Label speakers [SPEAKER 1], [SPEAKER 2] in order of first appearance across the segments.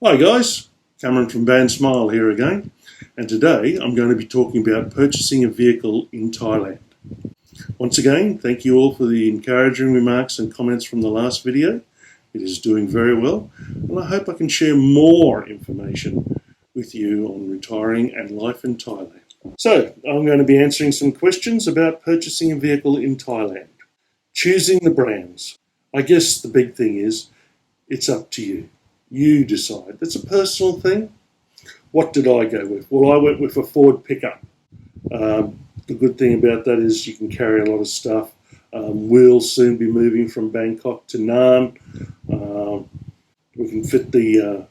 [SPEAKER 1] Hi guys, Cameron from Band Smile here again, and today I'm going to be talking about purchasing a vehicle in Thailand. Once again, thank you all for the encouraging remarks and comments from the last video. It is doing very well, and I hope I can share more information with you on retiring and life in Thailand. So, I'm going to be answering some questions about purchasing a vehicle in Thailand. Choosing the brands. I guess the big thing is, it's up to you. You decide. That's a personal thing. What did I go with? Well, I went with a Ford pickup. The good thing about that is you can carry a lot of stuff. We'll soon be moving from Bangkok to Nan. We can fit the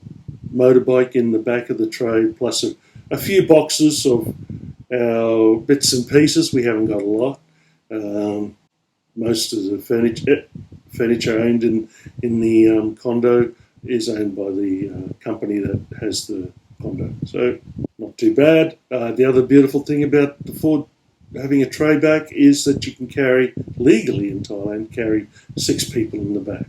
[SPEAKER 1] motorbike in the back of the tray, plus a few boxes of our bits and pieces. We haven't got a lot. Most of the furniture owned in the condo is owned by the company that has the condo, so not too bad. The other beautiful thing about the Ford having a tray back is that you can carry, legally in Thailand, carry 6 people in the back.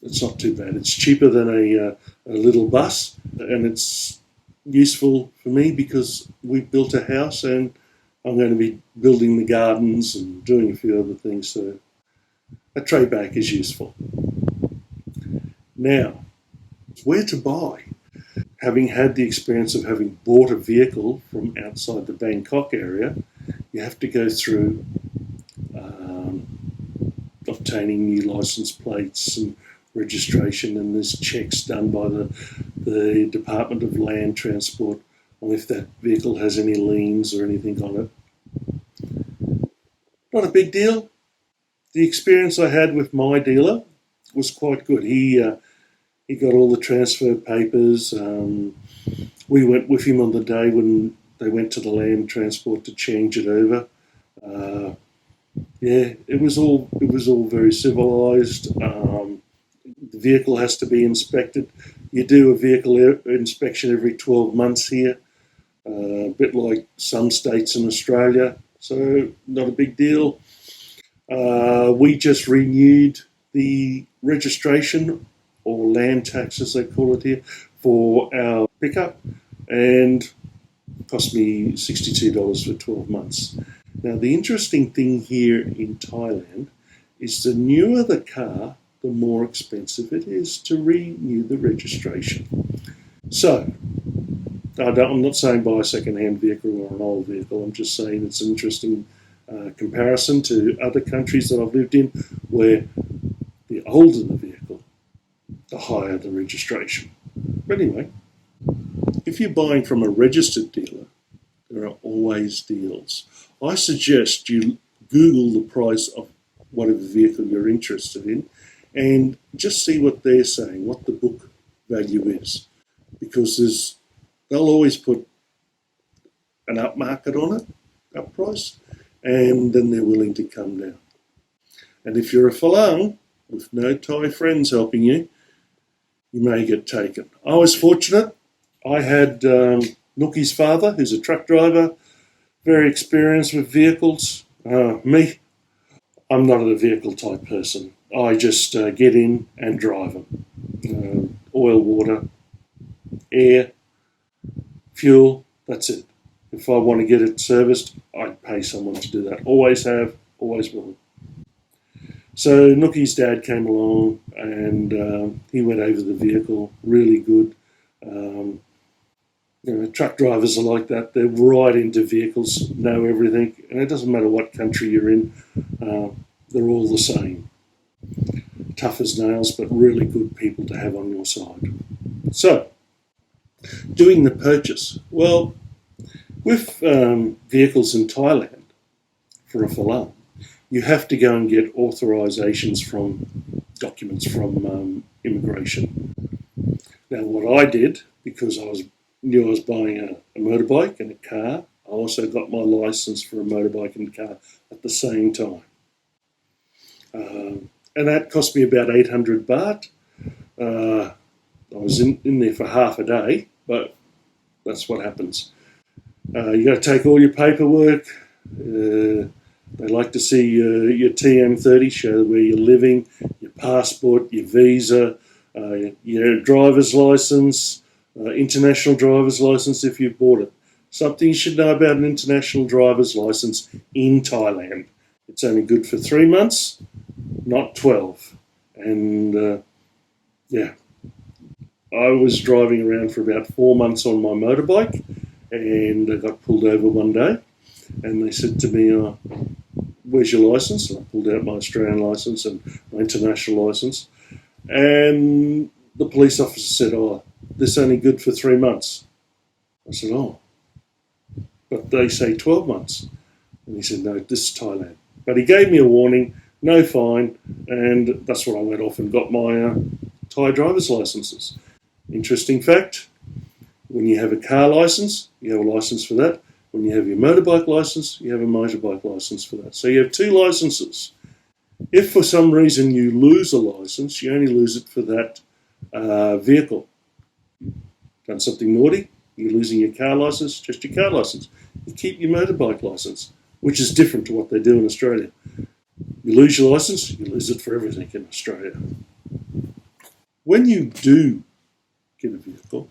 [SPEAKER 1] It's not too bad. It's cheaper than a little bus, and it's useful for me because we've built a house and I'm going to be building the gardens and doing a few other things, so a tray back is useful. Now, where to buy? Having had the experience of having bought a vehicle from outside the Bangkok area, you have to go through obtaining new license plates and registration, and there's checks done by the Department of Land Transport on if that vehicle has any liens or anything on it. Not a big deal. The experience I had with my dealer was quite good. He got all the transfer papers. We went with him on the day when they went to the land transport to change it over. It was all very civilized. The vehicle has to be inspected. You do a vehicle inspection every 12 months here, a bit like some states in Australia, so not a big deal. We just renewed the registration, or land tax as they call it here, for our pickup, and it cost me $62 for 12 months. Now, the interesting thing here in Thailand is the newer the car, the more expensive it is to renew the registration. So, I'm not saying buy a second-hand vehicle or an old vehicle. I'm just saying it's an interesting comparison to other countries that I've lived in, where the older the vehicle, the higher the registration. But anyway, if you're buying from a registered dealer, there are always deals. I suggest you Google the price of whatever vehicle you're interested in and just see what they're saying, what the book value is, because they'll always put an upmarket on it, up price, and then they're willing to come down. And if you're a Falang with no Thai friends helping you, you may get taken. I was fortunate. I had Nookie's father, who's a truck driver, very experienced with vehicles. Me, I'm not a vehicle type person. I just get in and drive them. Oil, water, air, fuel, that's it. If I want to get it serviced, I'd pay someone to do that. Always have, always will. So Nookie's dad came along and he went over the vehicle, really good. Truck drivers are like that. They're right into vehicles, know everything, and it doesn't matter what country you're in, they're all the same. Tough as nails, but really good people to have on your side. So, doing the purchase. Well, with vehicles in Thailand, for a Falang, you have to go and get authorizations documents from immigration. Now, what I did, because I knew I was buying a motorbike and a car, I also got my license for a motorbike and car at the same time. And that cost me about 800 baht. I was in there for half a day, but that's what happens. You got to take all your paperwork. They like to see your TM30, show where you're living, your passport, your visa, your driver's license, international driver's license if you've bought it. Something you should know about an international driver's license in Thailand. It's only good for 3 months, not 12. And yeah, I was driving around for about 4 months on my motorbike, and I got pulled over one day, and they said to me, where's your license? And I pulled out my Australian license and my international license, and the police officer said, this is only good for 3 months. I said, but they say 12 months. And he said, no, this is Thailand. But he gave me a warning, no fine, and that's when I went off and got my Thai driver's licenses. Interesting fact, when you have a car license, you have a license for that. When you have your motorbike license, you have a motorbike license for that. So you have 2 licenses. If for some reason you lose a license, you only lose it for that vehicle. Done something naughty, you're losing your car license, just your car license. You keep your motorbike license, which is different to what they do in Australia. You lose your license, you lose it for everything in Australia. When you do get a vehicle,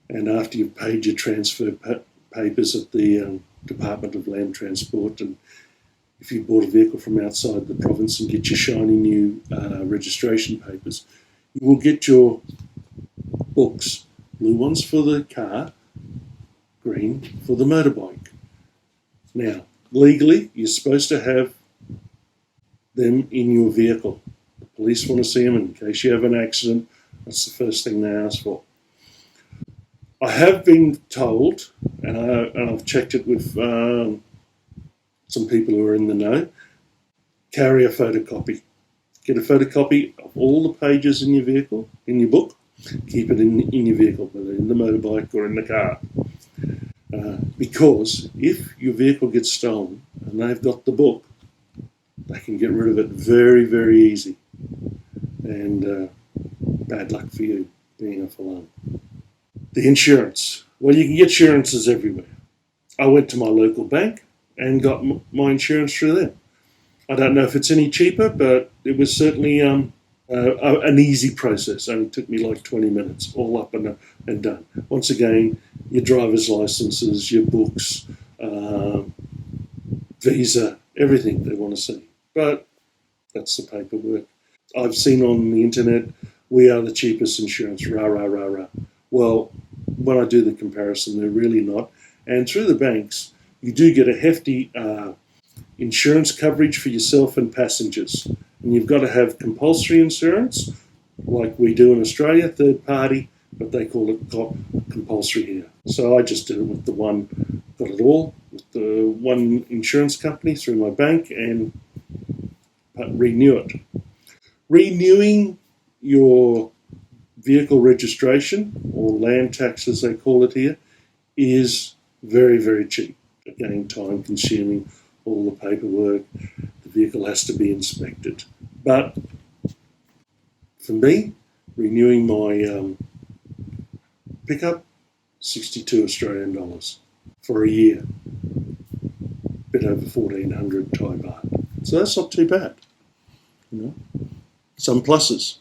[SPEAKER 1] and after you've paid your transfer papers at the Department of Land Transport, and if you bought a vehicle from outside the province and get your shiny new registration papers, you will get your books, blue ones for the car, green for the motorbike. Now, legally, you're supposed to have them in your vehicle. The police want to see them in case you have an accident. That's the first thing they ask for. I have been told, and I've checked it with some people who are in the know, carry a photocopy. Get a photocopy of all the pages in your vehicle, in your book. Keep it in your vehicle, whether in the motorbike or in the car. Because if your vehicle gets stolen and they've got the book, they can get rid of it very, very easy. And bad luck for you being off alone. The insurance. Well, you can get insurances everywhere. I went to my local bank and got my insurance through them. I don't know if it's any cheaper, but it was certainly an easy process. It only took me like 20 minutes, all up and done. Once again, your driver's licenses, your books, visa, everything they want to see. But that's the paperwork. I've seen on the internet, we are the cheapest insurance, rah, rah, rah, rah. Well, when I do the comparison, they're really not. And through the banks, you do get a hefty insurance coverage for yourself and passengers. And you've got to have compulsory insurance, like we do in Australia, third party, but they call it compulsory here. So I just did it with the one, got it all, with the one insurance company through my bank and renew it. Renewing your vehicle registration, or land tax as they call it here, is very, very cheap. Again, time consuming, all the paperwork, the vehicle has to be inspected. But for me, renewing my pickup, 62 Australian dollars for a year, a bit over 1,400 Thai baht. So that's not too bad. You know, some pluses.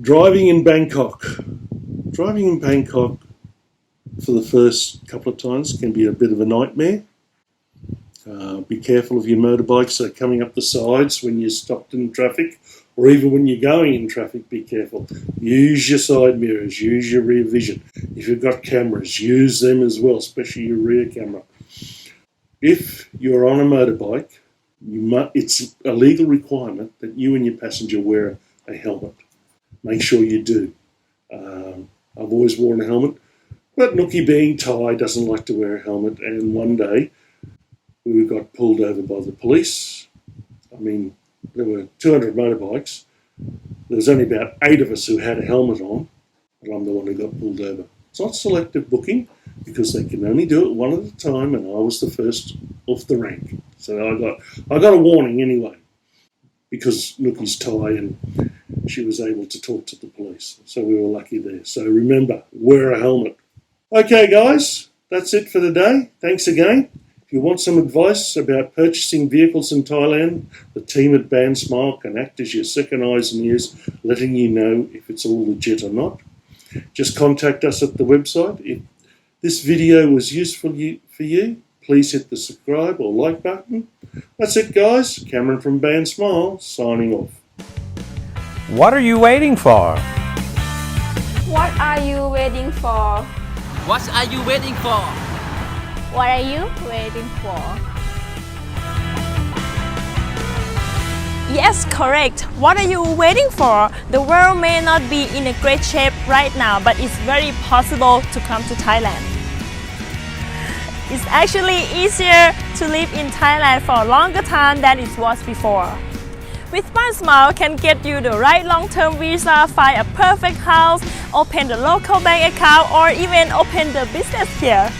[SPEAKER 1] Driving in Bangkok. Driving in Bangkok for the first couple of times can be a bit of a nightmare. Be careful of your motorbikes that are coming up the sides when you're stopped in traffic, or even when you're going in traffic, be careful. Use your side mirrors, use your rear vision. If you've got cameras, use them as well, especially your rear camera. If you're on a motorbike, it's a legal requirement that you and your passenger wear a helmet. Make sure you do. I've always worn a helmet, but Nookie being Thai doesn't like to wear a helmet, and one day we got pulled over by the police. I mean, there were 200 motorbikes. There was only about 8 of us who had a helmet on, but I'm the one who got pulled over. It's not selective booking because they can only do it one at a time, and I was the first off the rank. So I got a warning anyway, because Nookie's Thai and she was able to talk to the police. So we were lucky there. So remember, wear a helmet. Okay, guys, that's it for today. Thanks again. If you want some advice about purchasing vehicles in Thailand, the team at BANSmile can act as your second eyes and ears, letting you know if it's all legit or not. Just contact us at the website. If this video was useful for you, please hit the subscribe or like button. That's it, guys. Cameron from BANSmile signing off.
[SPEAKER 2] What are you waiting for?
[SPEAKER 3] What are you waiting for?
[SPEAKER 4] What are you waiting for?
[SPEAKER 3] What are you waiting for?
[SPEAKER 5] Yes, correct. What are you waiting for? The world may not be in a great shape right now, but it's very possible to come to Thailand. It's actually easier to live in Thailand for a longer time than it was before. With BANSmile can get you the right long-term visa, find a perfect house, open the local bank account, or even open the business here.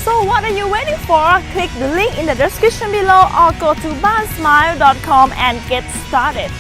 [SPEAKER 5] So what are you waiting for? Click the link in the description below or go to bansmile.com and get started.